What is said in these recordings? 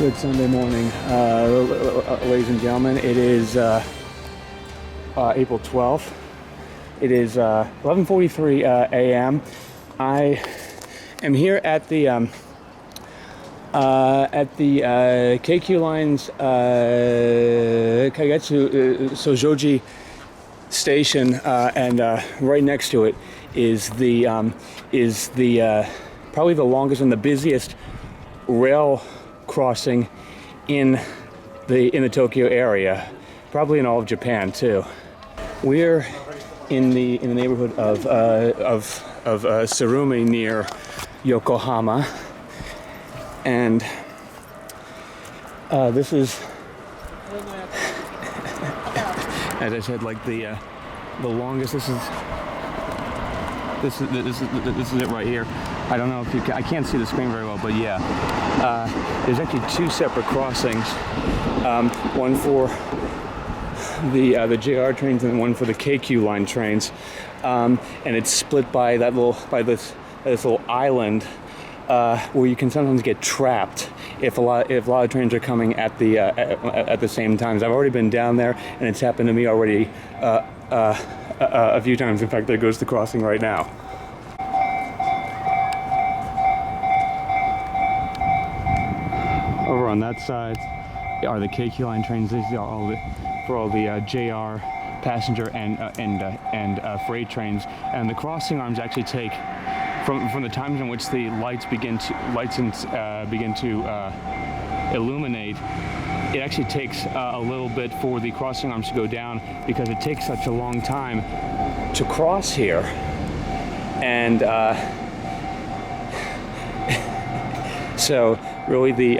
Good Sunday morning, ladies and gentlemen. It is April 12th. It is 11:43 a.m. I am here at the Keikyu Line's Kagetsu-sōjiji Station, and right next to it is the probably the longest and the busiest rail crossing in the Tokyo area, probably in all of Japan too. We're in the neighborhood of Tsurumi near Yokohama, and this is, as I said, like the longest. This is it right here. I don't know if you can, I can't see the screen very well, but yeah, there's actually two separate crossings, one for the JR trains and one for the Keikyu Line trains, and it's split by this little island where you can sometimes get trapped if a lot of trains are coming at the same times. I've already been down there, and it's happened to me already a few times. In fact, there goes the crossing right now. Over on that side are the Keikyu Line trains. These are for all the JR passenger and freight trains. And the crossing arms actually take from the times in which the lights begin to illuminate. It actually takes a little bit for the crossing arms to go down because it takes such a long time to cross here. And so really the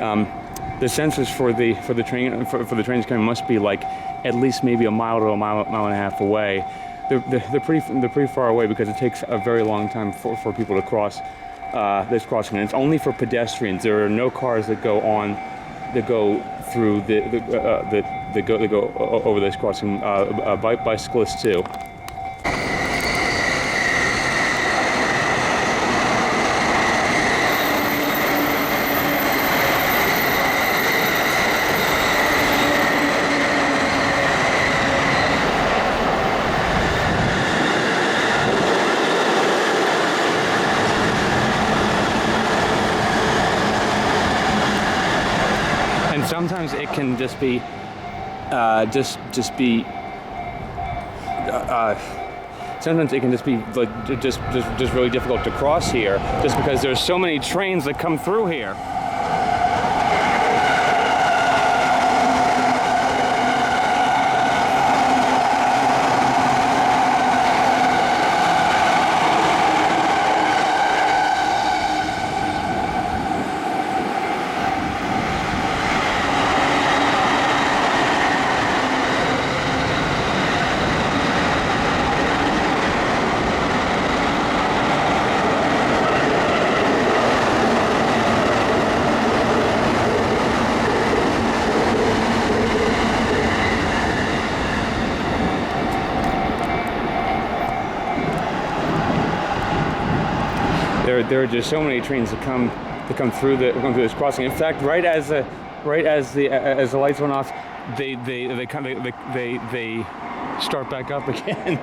census for the trains coming must be like at least maybe a mile to a mile and a half away. They're pretty far away because it takes a very long time for people to cross this crossing. And it's only for pedestrians. There are no cars that go through that go over this crossing. Bicyclists too. Sometimes it can just be sometimes it can just be like just really difficult to cross here, just because there's so many trains that come through here. There are just so many trains that come through this crossing. In fact, right as the lights went off, they start back up again.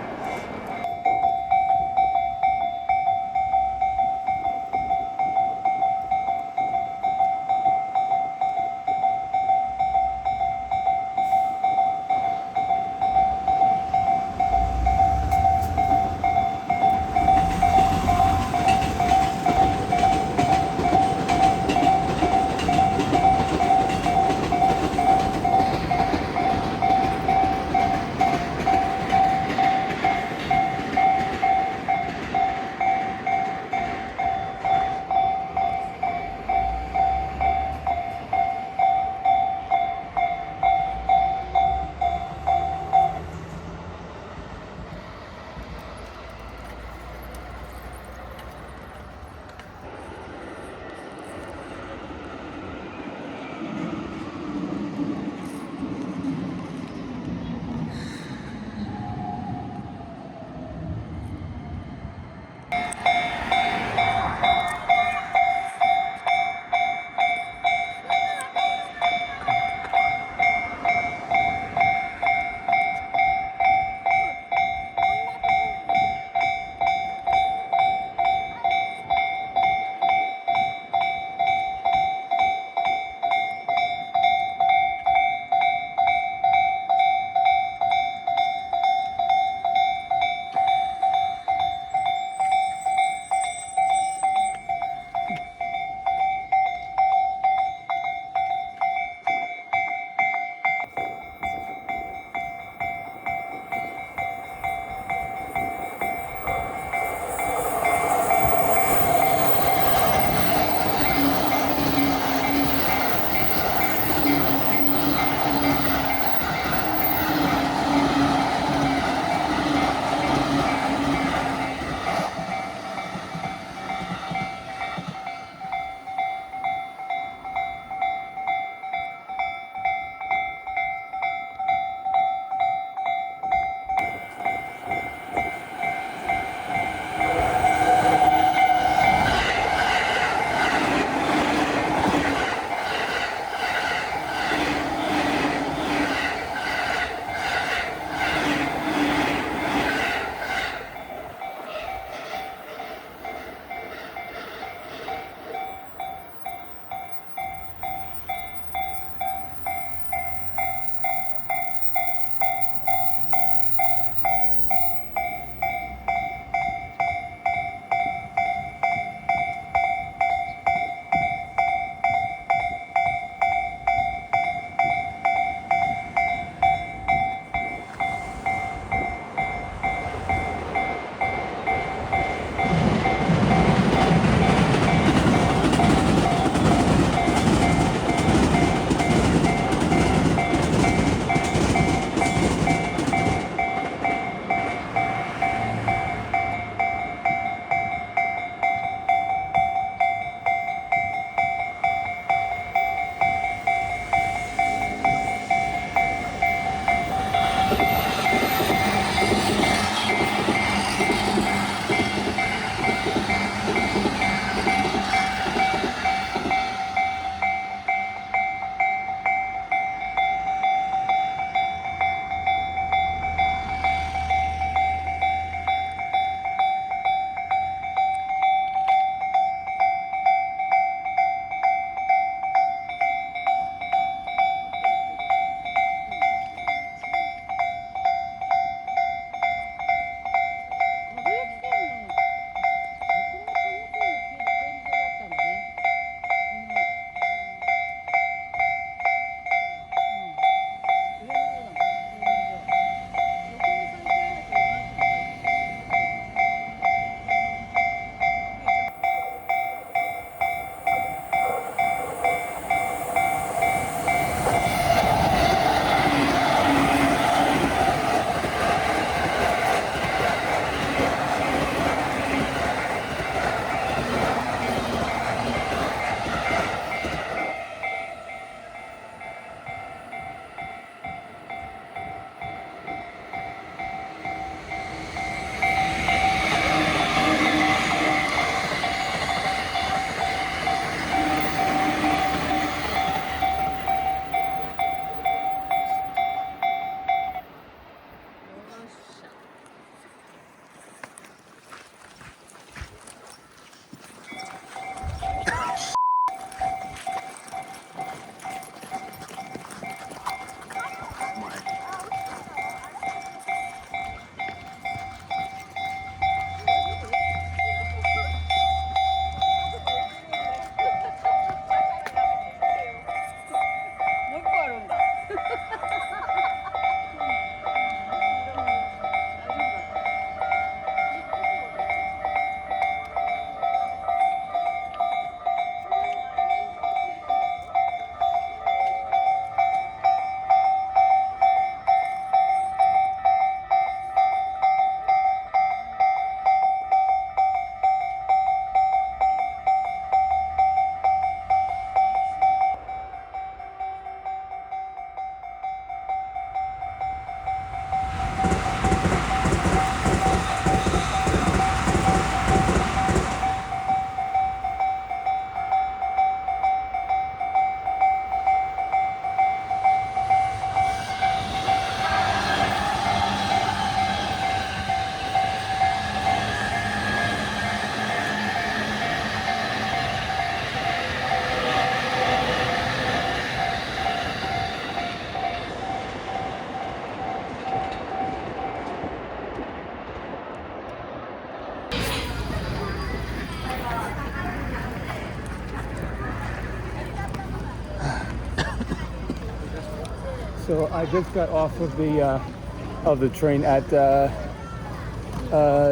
So I just got off of the train at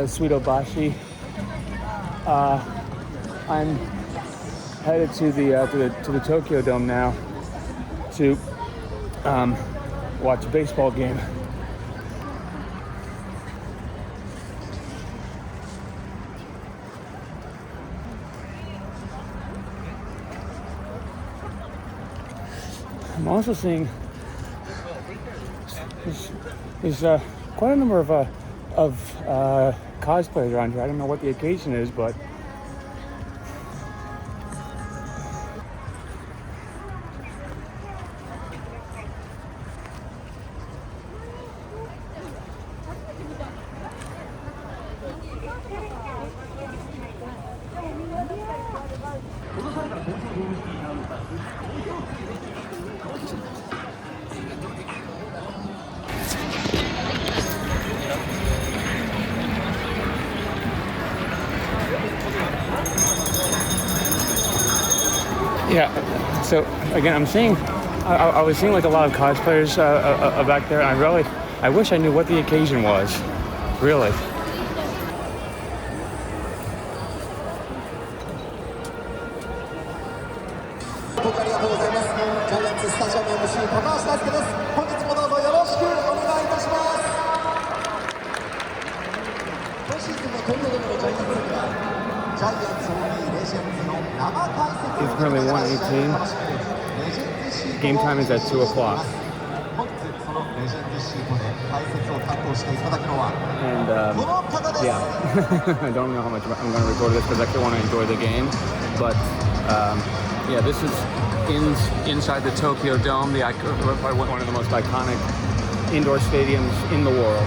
Suidobashi. I'm headed to the Tokyo Dome now to watch a baseball game. I'm also seeing there's quite a number of cosplayers around here. I don't know what the occasion is, but yeah. So again, I'm seeing. I was seeing like a lot of cosplayers back there. And I wish I knew what the occasion was. Really. It's currently 1:18. Game time is at 2 o'clock. And yeah, I don't know how much I'm going to record this because I actually want to enjoy the game. But yeah, this is inside the Tokyo Dome, one of the most iconic indoor stadiums in the world.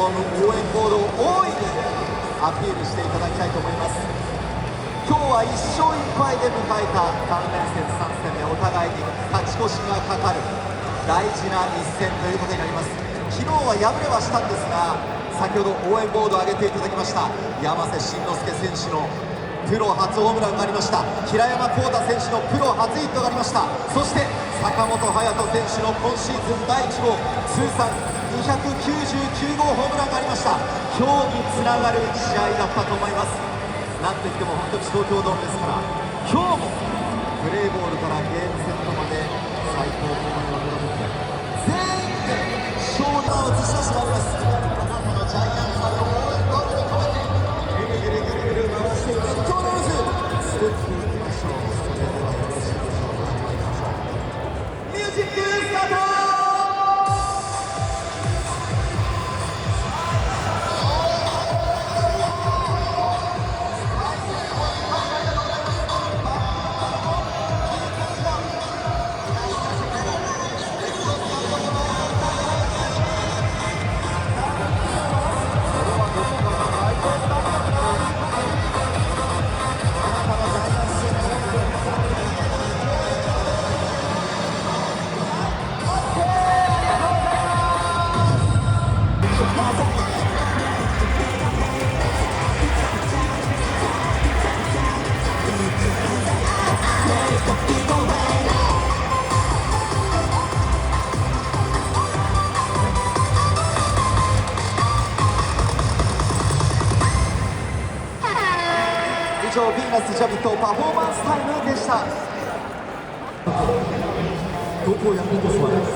ドーム応援ボードを大いにアピールしていただきたいと思います。今日は1勝1敗で迎えた3連戦3戦目、お互いに勝ち越しがかかる大事な一戦ということになります。昨日は敗れはしたんですが、先ほど応援ボードを上げていただきました山瀬慎之介選手のプロ初ホームランがありました。平山幸太選手のプロ初ヒットがありました。そして坂本勇人選手の今シーズン第1号通算299号ホームランがありました。今日につながる試合だったと思います。なんといっても本当に東京ドームですから、今日もプレーボールからゲームセットまで最高のものを届けて全員で勝利を映し出してまいります。あなたのジャイアンツの応援ボールに込めてぐるぐるぐるぐる回してレッドローズステップいきましょう。それではよろしいでしょうか。ミュージックスタート。以上、ヴィーナスジャビットパフォーマンスタイムでした。東京ヤクルトスワローズ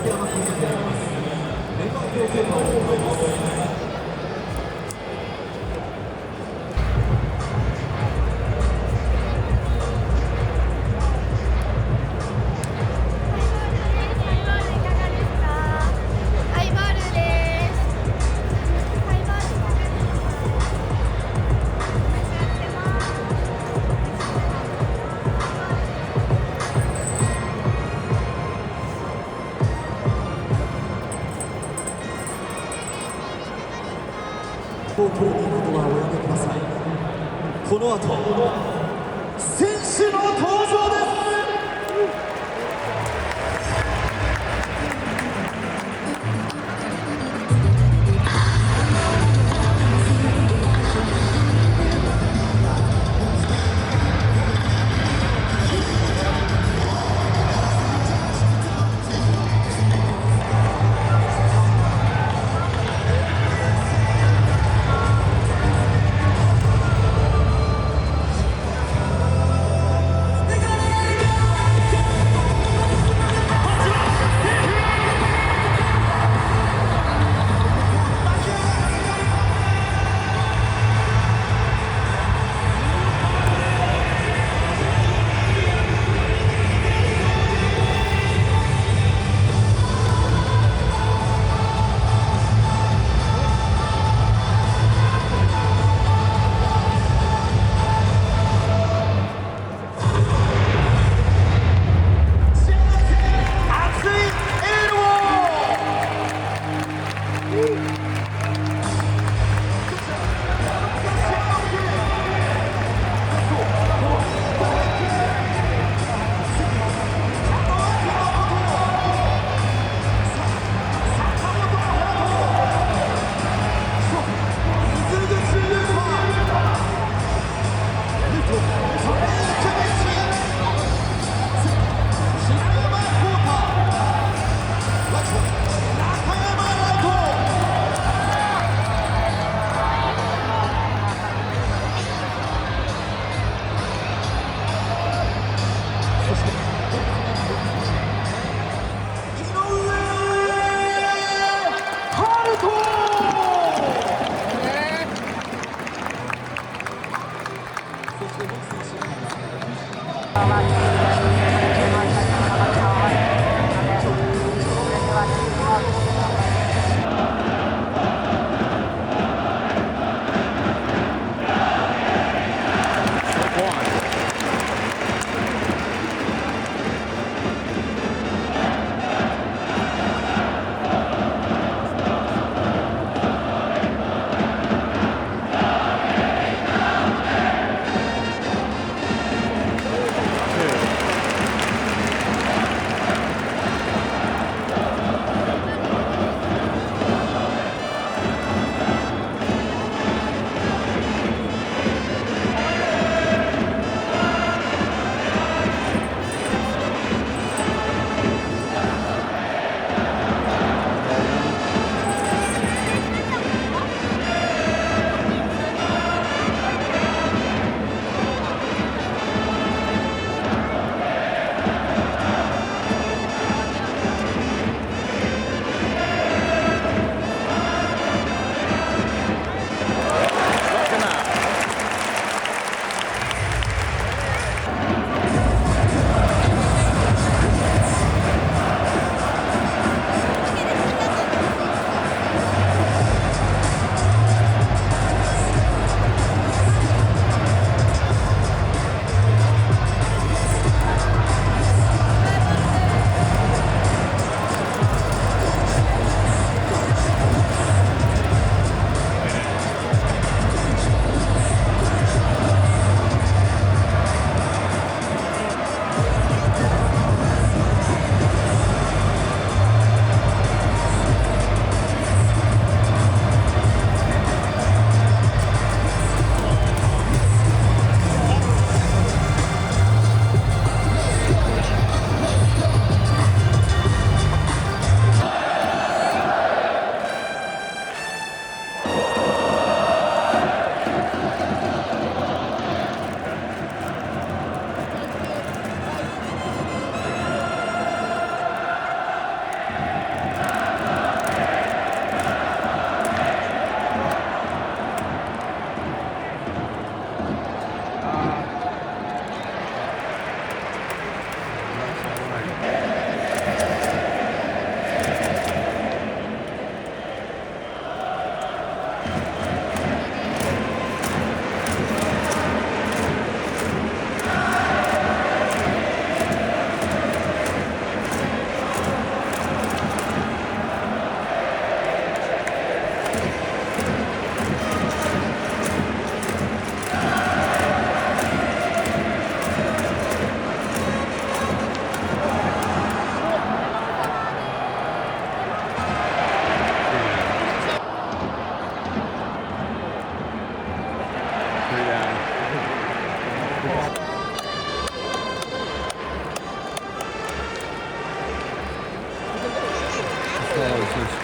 池山監督であります。メンバー表計画を行います。東京に行くのはおやめください。この後選手の登場です。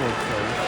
airport closed.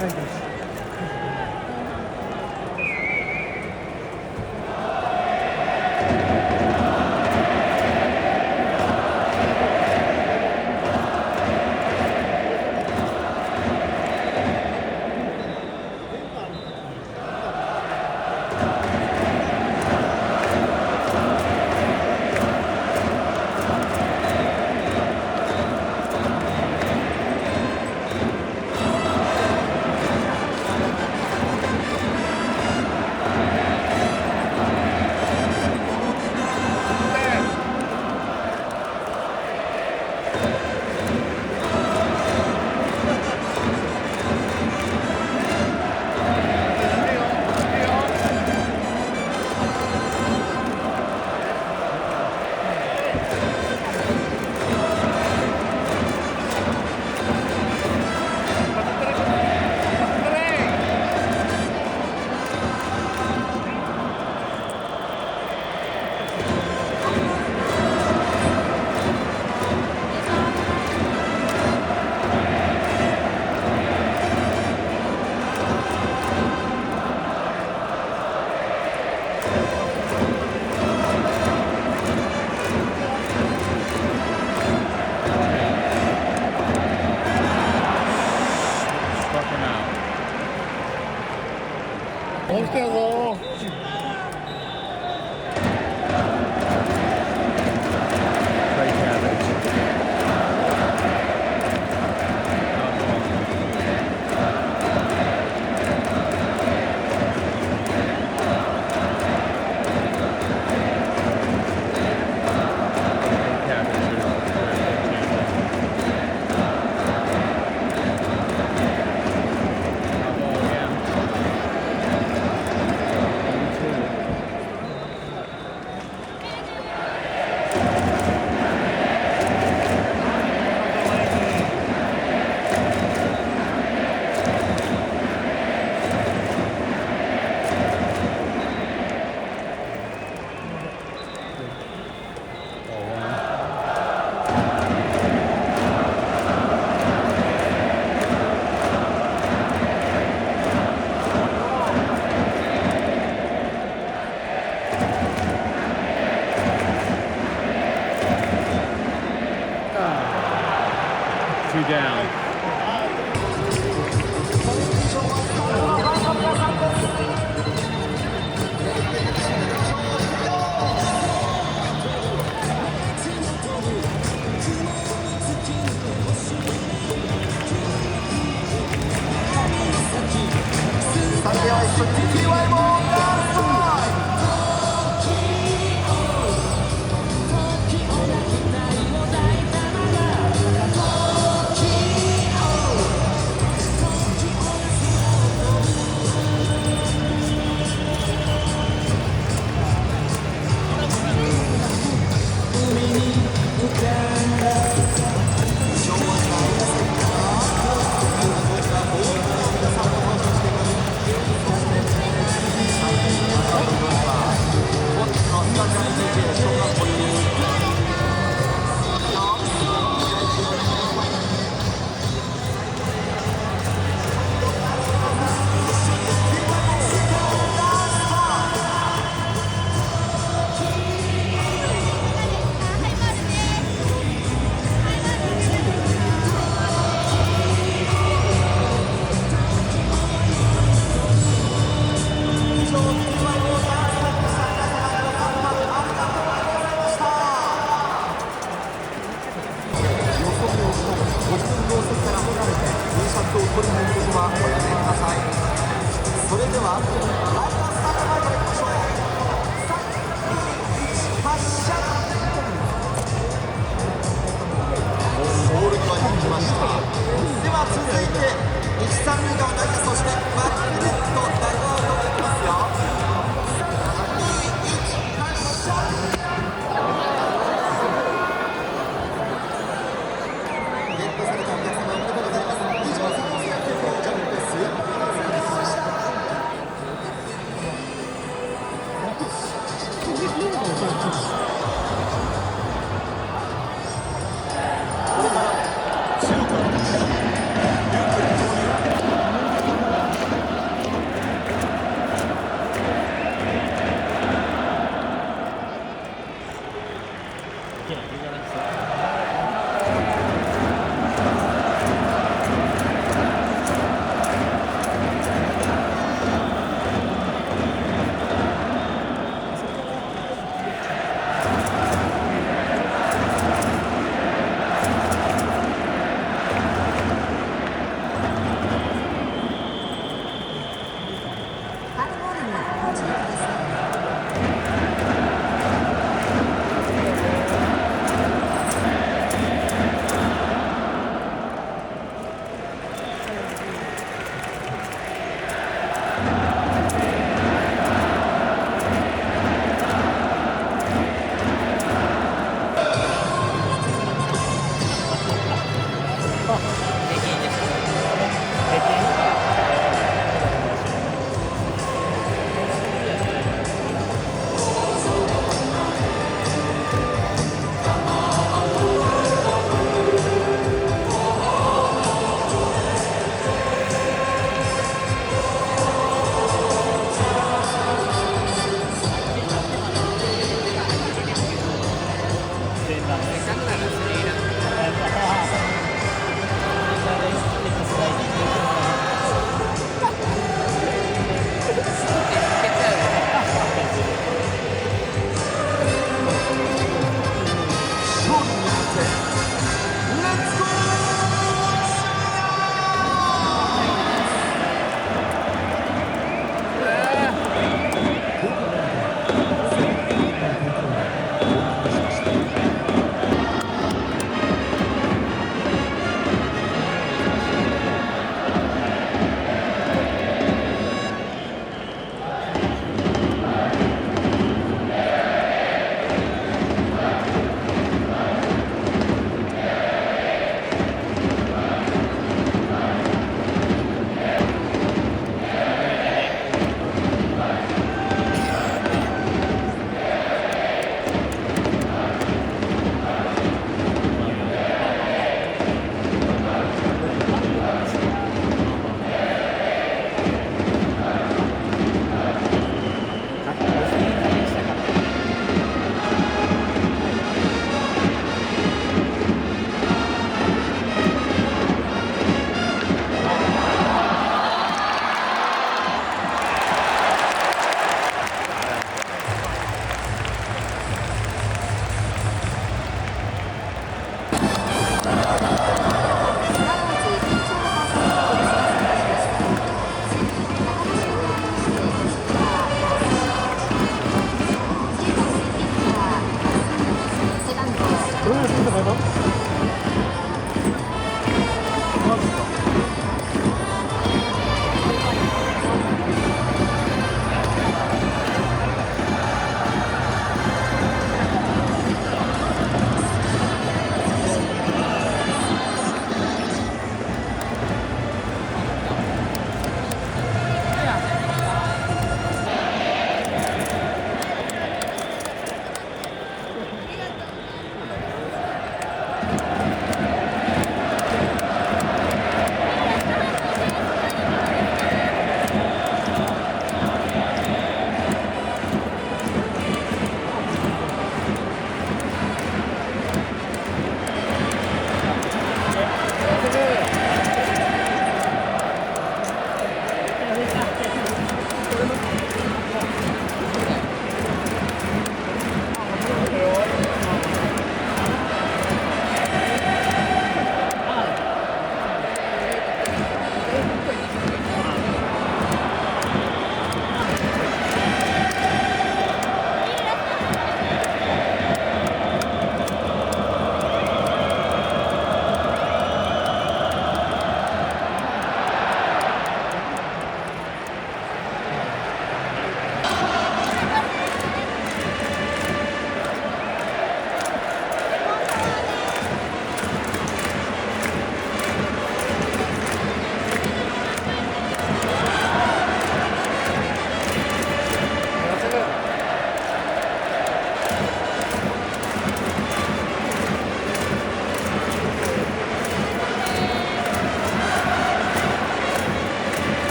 こ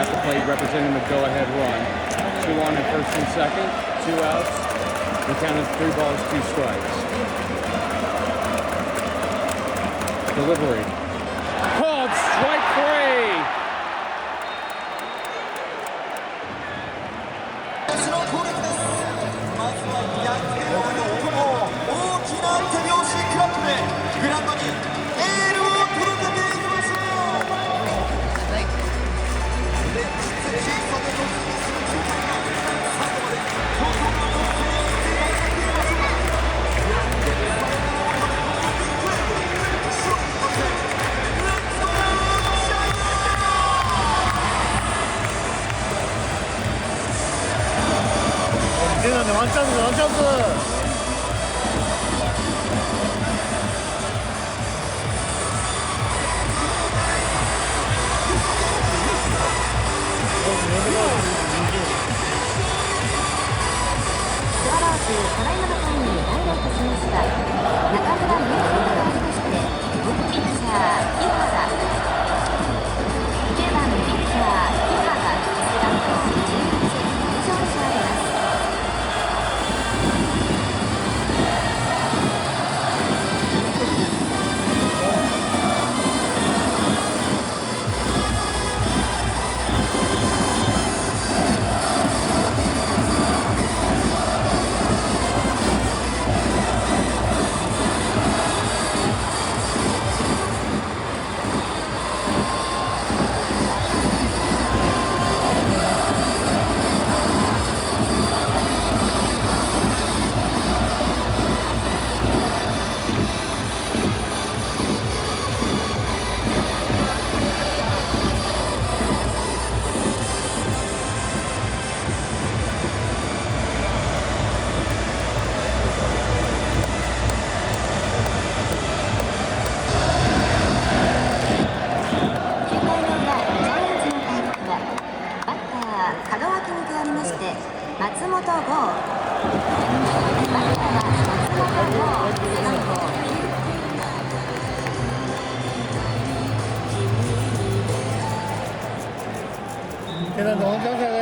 at the plate representing the go-ahead run. 2 on in first and second, 2 outs. The count is 3 balls, 2 strikes. Delivery. Called strike 3! まずは逆転を喜ぶ大きな手拍子クラップでグラウンドにエールを届けていきましょう。連日小さで突入する状態が最後まで高校の得点をつけていますが、なんでワンチャンスワンチャンス。スワローズただいまの間に代打いたしました中村優斗がありましてピッチャー木原9番ピッチャー木原背番号11以上で座ります。松本剛、バッターは松本剛、背番号9。けどどうぞね。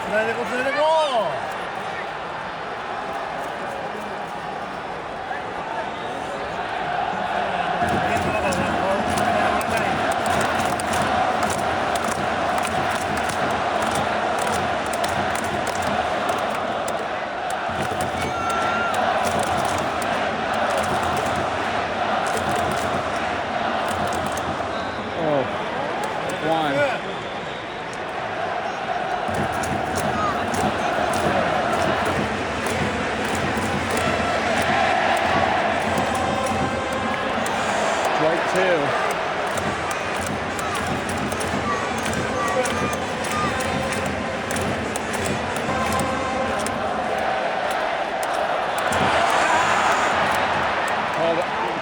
つないでこうつないでこう。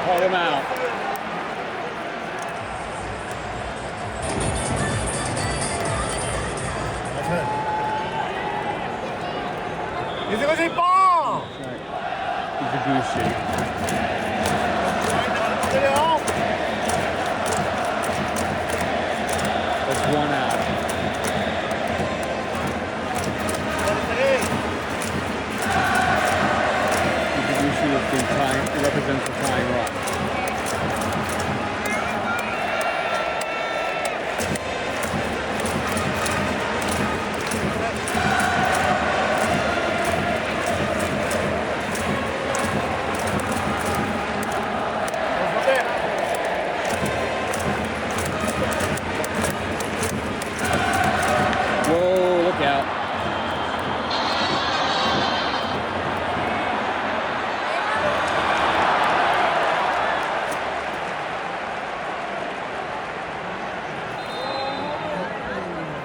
Called him out. He's a goose shape. That's 1 out. It represents the flying rock. Whoa, look out.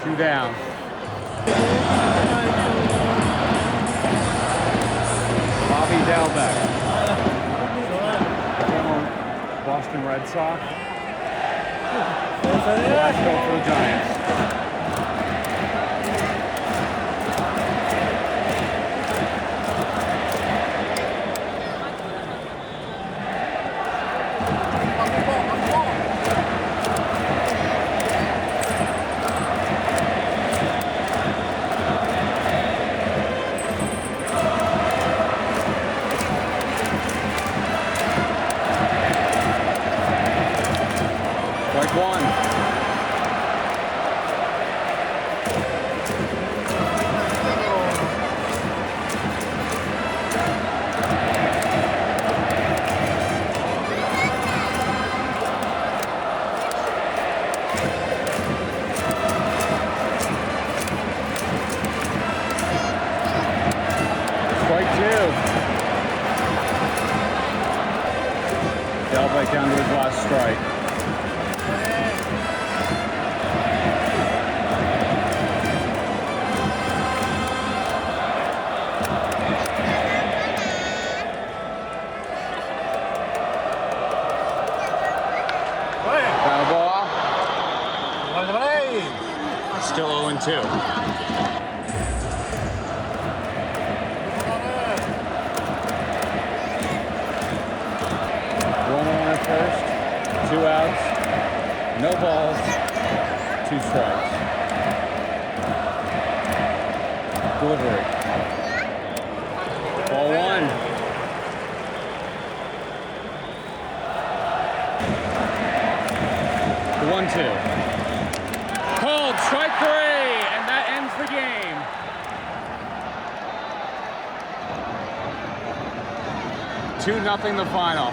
Two down. Bobby Dalbeck. Former Boston Red Sox. Last goal for the Giants. Strike one. Strike two. Dalbeck down to his last strike. Foul ball. Still 0-2. One on at first, 2 outs, no balls, 2 strikes. Delivery. Ball 1. The 1-2. Called strike 3, and that ends the game. Two nothing the final.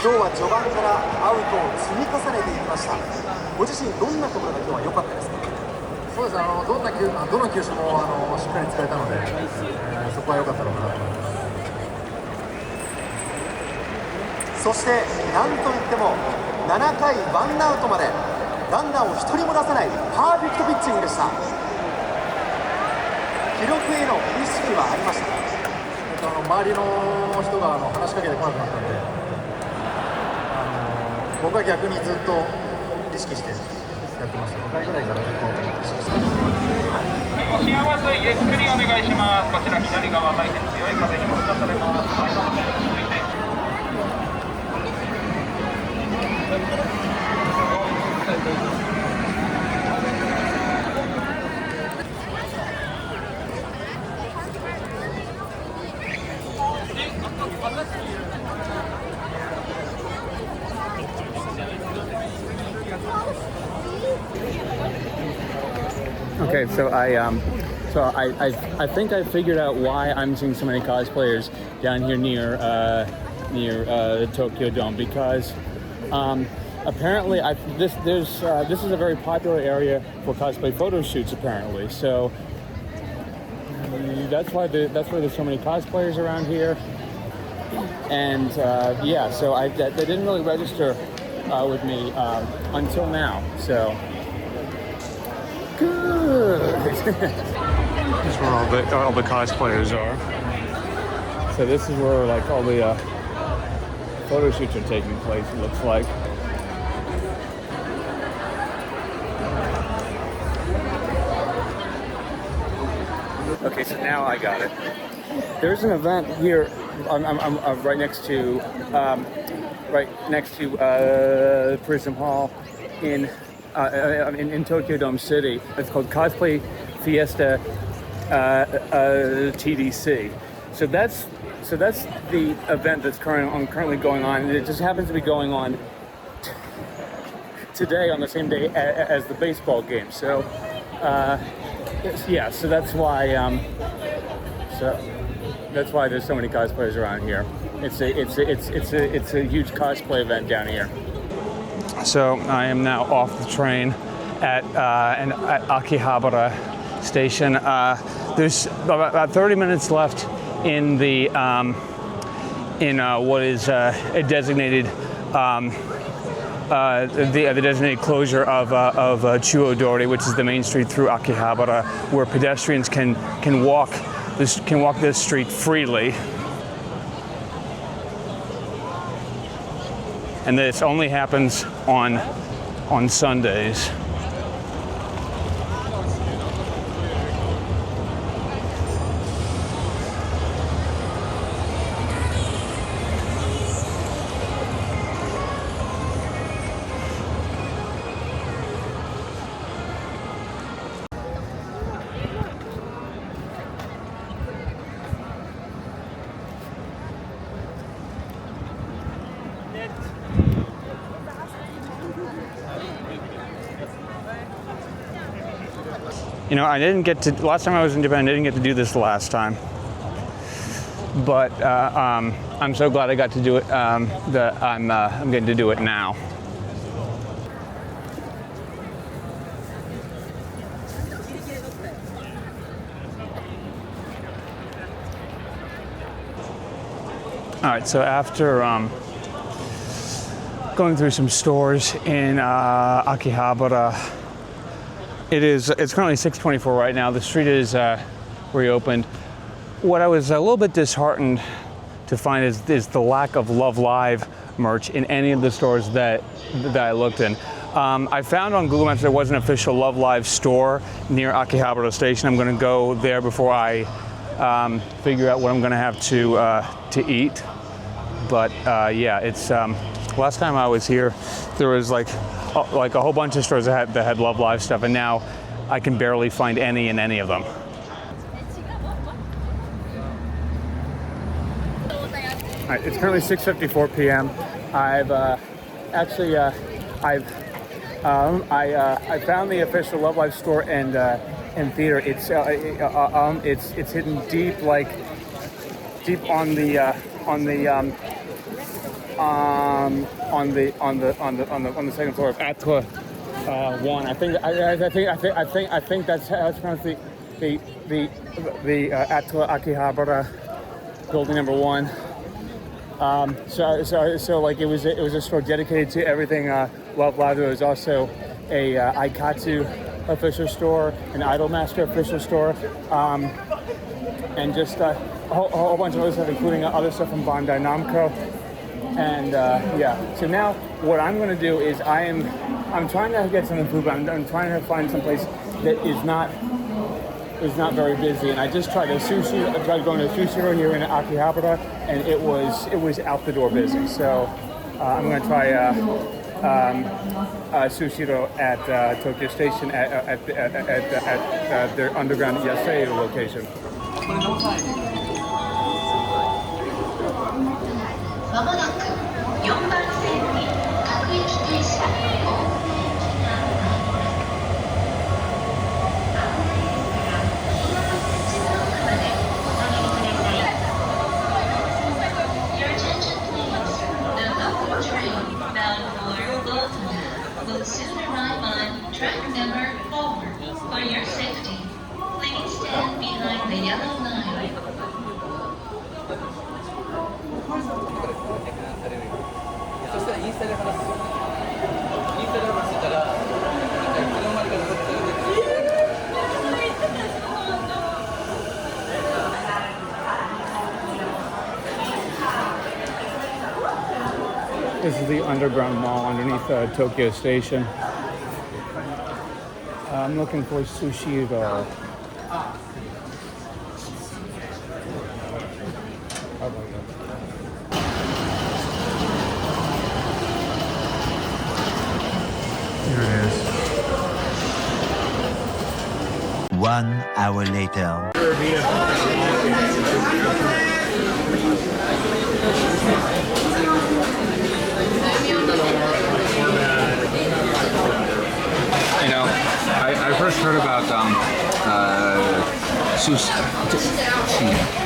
今日は序盤からアウトを積み重ねていきました。ご自身どんなところが今日は良かったですか？そうですね、どの球種もしっかり使えたので、そこは良かったのかなと思います。そしてなんといっても7回ワンアウトまでランナーを1人も出さないパーフェクトピッチングでした。記録への意識はありましたか？周りの人が話しかけてこなくなったので、僕は逆にずっと意識してやってました。5回ぐらいからずっと意識してお幸せゆっくりお願いします。こちら左側回転強い風にもされます。前の方に続いて。Okay, so I think I figured out why I'm seeing so many cosplayers down here near the Tokyo Dome, because apparently this is a very popular area for cosplay photo shoots apparently. So that's why there's so many cosplayers around here. And yeah, so that didn't really register with me until now. So good. This is where all the cosplayers are. So this is where like all the photo shoots are taking place. It looks like. Okay, so now I got it. There's an event here. I'm right next to Prism Hall in Tokyo Dome City. It's called Cosplay Fiesta TDC. So that's the event that's currently going on. It just happens to be going on today on the same day as the baseball game. So yeah, so that's why there's so many cosplayers around here. It's a huge cosplay event down here. So I am now off the train at Akihabara Station. There's about 30 minutes left in the what is a designated the designated closure of Chuodori, which is the main street through Akihabara, where pedestrians can walk this street freely. And this only happens on Sundays. You know, last time I was in Japan, I didn't get to do this last time. But I'm so glad I got to do it, that I'm getting to do it now. All right, so after going through some stores in Akihabara, it's currently 6:24 right now. The street is reopened. What I was a little bit disheartened to find is the lack of Love Live merch in any of the stores that I looked in. I found on Google Maps there was an official Love Live store near Akihabara Station. I'm going to go there before I figure out what I'm going to have to eat. But yeah, it's last time I was here, there was like a whole bunch of stores that had Love Live stuff, and now I can barely find any in any of them. All right, it's currently 6:54 p.m. I found the official Love Live store and theater. It's hidden deep on the second floor of Atra 1. I think that's how it's pronounced. The Atra Akihabara building number 1. So like it was a store dedicated to everything Love Live. There was also a Aikatsu official store, an Idolmaster official store, and just a whole bunch of other stuff, including other stuff from Bandai Namco. And yeah, so now what I'm going to do is I'm trying to get something food, but I'm trying to find some place that is not very busy. And I just tried going to a sushi here in Akihabara, and it was out the door busy. So I'm going to try sushiro at Tokyo Station at their underground Yasei location. まもなく4番線に各駅停車Your attention please. The local train bound for Yokohama will soon arrive on track number 4. For your safety, please stand behind the yellow line. This is the underground mall underneath Tokyo Station. I'm looking for Sushiro. Here it is. 1 hour later. You know, I first heard about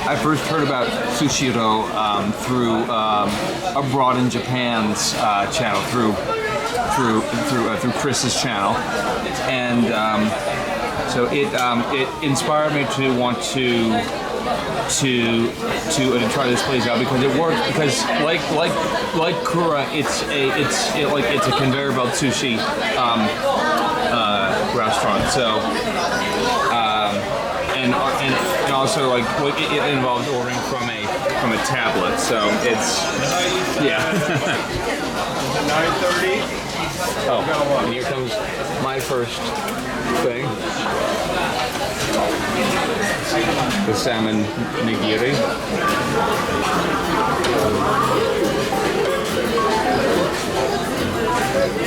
I first heard about Sushiro through Abroad in Japan's channel, through Chris's channel, and so it inspired me to want to try this place out because it works. Because like Kura, it's a conveyor belt sushi restaurant. So and also like it involves ordering from a tablet. So it's yeah. 9:30. Oh, and here comes my first thing. The salmon nigiri. There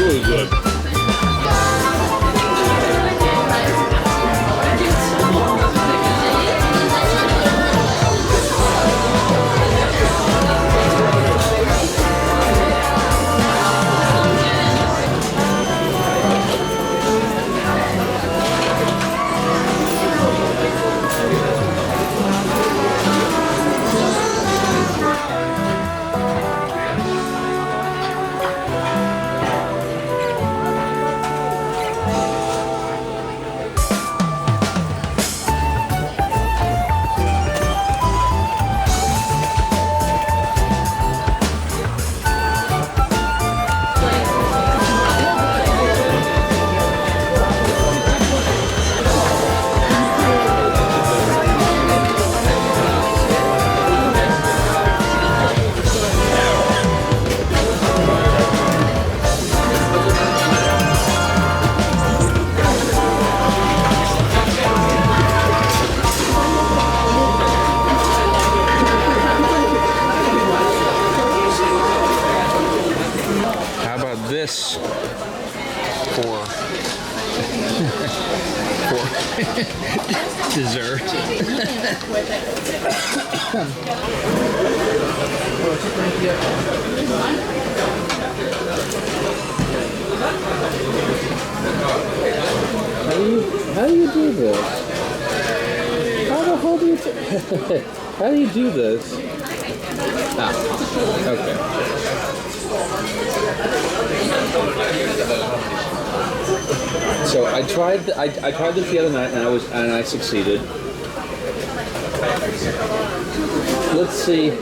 it is. This for dessert. How do you do this? How the hell do you how do you do this? Ah, okay. So I tried this the other night and I succeeded. Let's see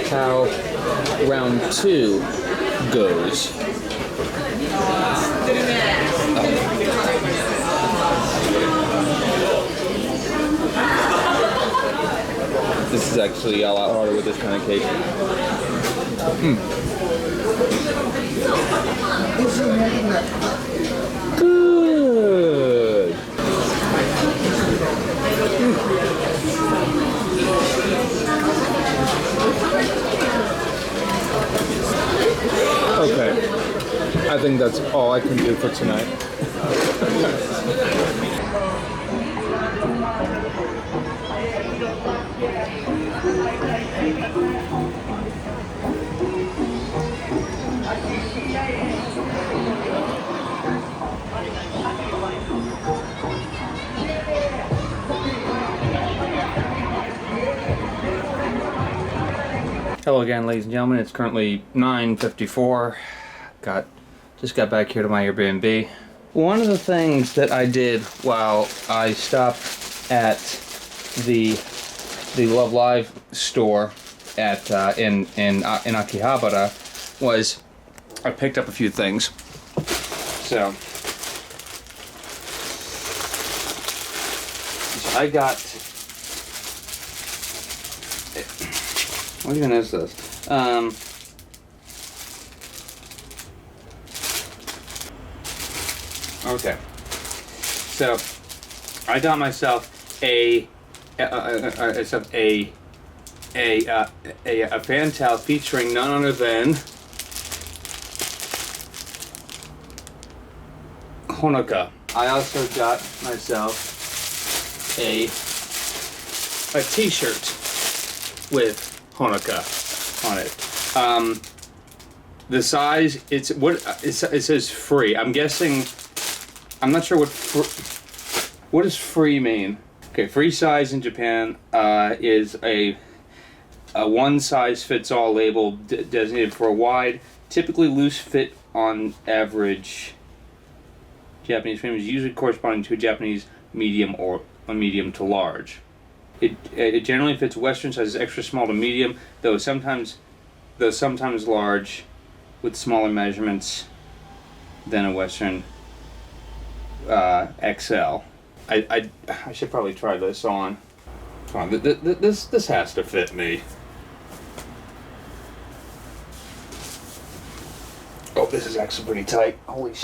how round 2 goes. This is actually a lot harder with this kind of cake. Good. Okay. I think that's all I can do for tonight. Hello again, ladies and gentlemen. It's currently 9:54. Just got back here to my Airbnb. One of the things that I did while I stopped at the Love Live store at in Akihabara was I picked up a few things. So I got. What even is this? Okay. So I got myself a fan towel featuring none other than Honoka. I also got myself a t-shirt with Honoka on it. The size, it says free. I'm guessing, I'm not sure what does free mean? Okay, free size in Japan is a one size fits all label designated for a wide, typically loose fit on average Japanese females, usually corresponding to a Japanese medium or a medium to large. It generally fits Western sizes, extra small to medium, though sometimes large, with smaller measurements than a Western XL. I should probably try this on. Come on, this has to fit me. Oh, this is actually pretty tight. Holy shit.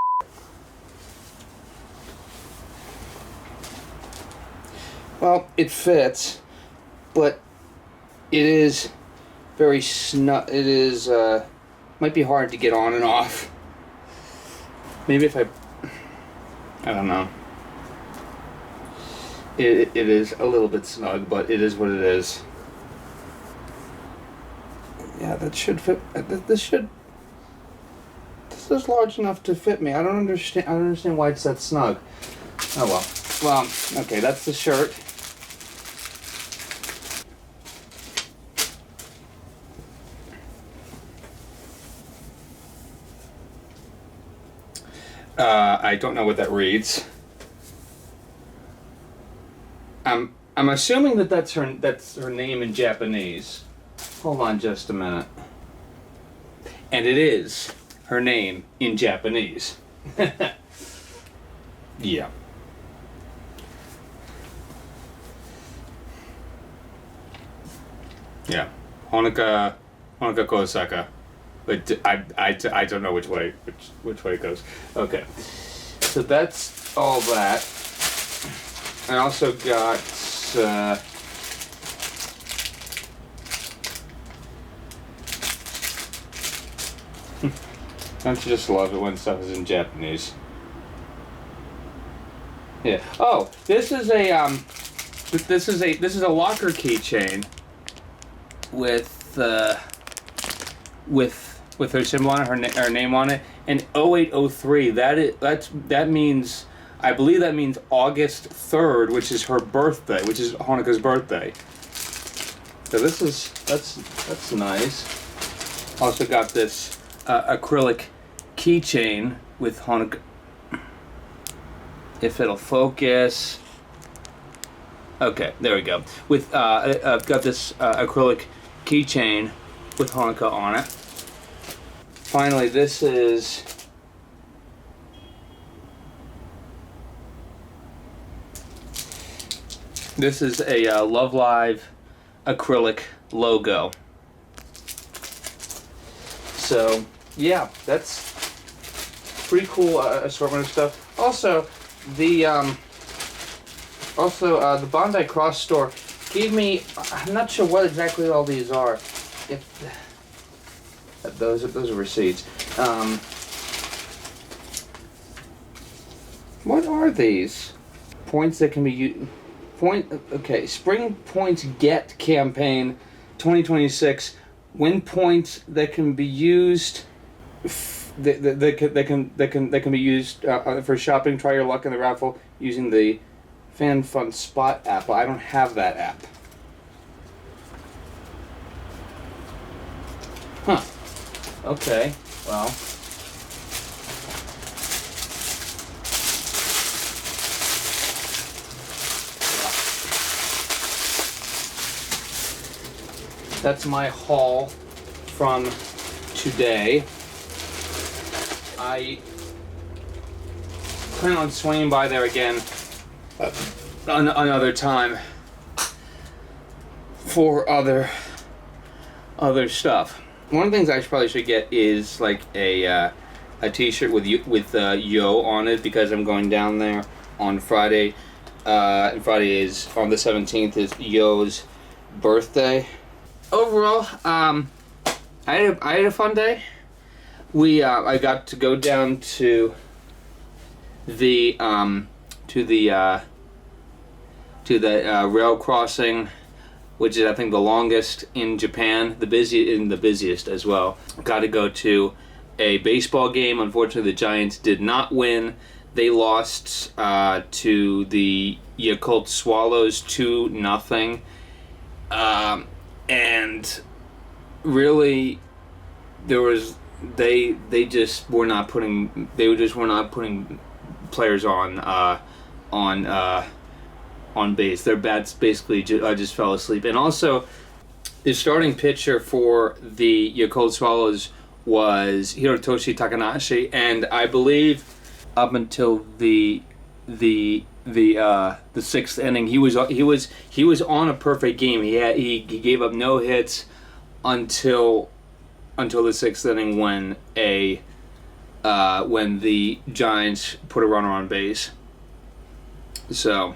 Well, it fits, but it is very snug. It is, might be hard to get on and off. Maybe if I don't know. It is a little bit snug, but it is what it is. Yeah, that should fit. This is large enough to fit me. I don't understand why it's that snug. Oh well. Well, okay, that's the shirt. I don't know what that reads. I'm assuming that's her name in Japanese. Hold on just a minute. And it is her name in Japanese. Yeah. Yeah. Honoka Kosaka. But I don't know which way it goes. Okay. So that's all that. I also got don't you just love it when stuff is in Japanese? Yeah. Oh, this is a locker keychain with her symbol on it, her name on it, and 0803. That means, I believe that means August 3rd, which is her birthday, which is Honoka's birthday. So that's nice. Also got this acrylic keychain with Honoka. If it'll focus. Okay, there we go. With I've got this acrylic keychain with Honoka on it. Finally, this is a Love Live acrylic logo. So yeah, that's pretty cool assortment of stuff. Also, the Bandai Cross store gave me, I'm not sure what exactly all these are. Those are receipts. What are these? Points that can be Spring Points Get campaign 2026. Win points that can be used. That can be used for shopping. Try your luck in the raffle using the Fan Fun Spot app. I don't have that app. Huh. Okay. Well. That's my haul from today. I plan on swinging by there again another time for other stuff. One of the things I probably should get is like a T-shirt with Yo on it, because I'm going down there on Friday. And Friday is on the 17th is Yo's birthday. Overall, I had a fun day. I got to go down to the rail crossing, which is I think the longest in Japan, the busiest as well. Got to go to a baseball game. Unfortunately, the Giants did not win. They lost to the Yakult Swallows 2-0. And really, they just were not putting players on base. Their bats basically just fell asleep. And also, the starting pitcher for the Yakult Swallows was Hirotoshi Takanashi, and I believe up until the sixth inning, he was on a perfect game. He gave up no hits until the sixth inning when the Giants put a runner on base. So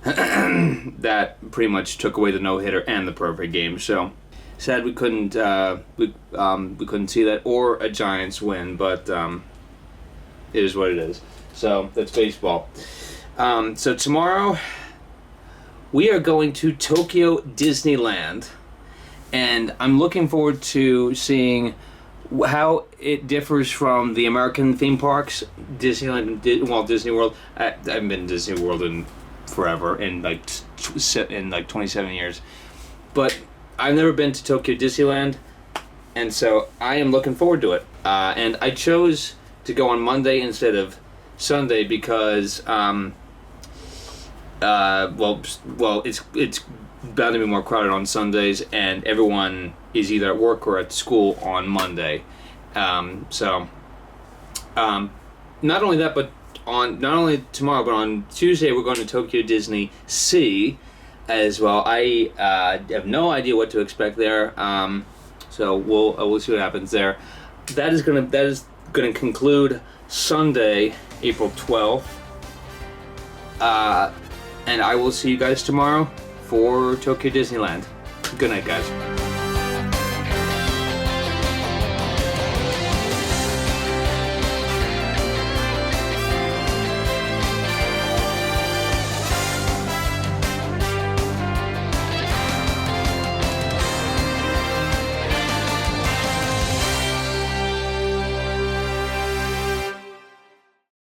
that pretty much took away the no hitter and the perfect game. So sad we couldn't see that or a Giants win, but it is what it is. So that's baseball. So tomorrow we are going to Tokyo Disneyland, and I'm looking forward to seeing how it differs from the American theme parks. Disneyland and Walt Disney World. I haven't been to Disney World in forever, in like 27 years, but I've never been to Tokyo Disneyland, and so I am looking forward to it. And I chose to go on Monday instead of Sunday because it's bound to be more crowded on Sundays, and everyone is either at work or at school on Monday. Not only that, but not only tomorrow, but on Tuesday we're going to Tokyo Disney Sea as well. I have no idea what to expect there. So we'll see what happens there. That is gonna conclude Sunday, April 12th. And I will see you guys tomorrow for Tokyo Disneyland. Good night, guys.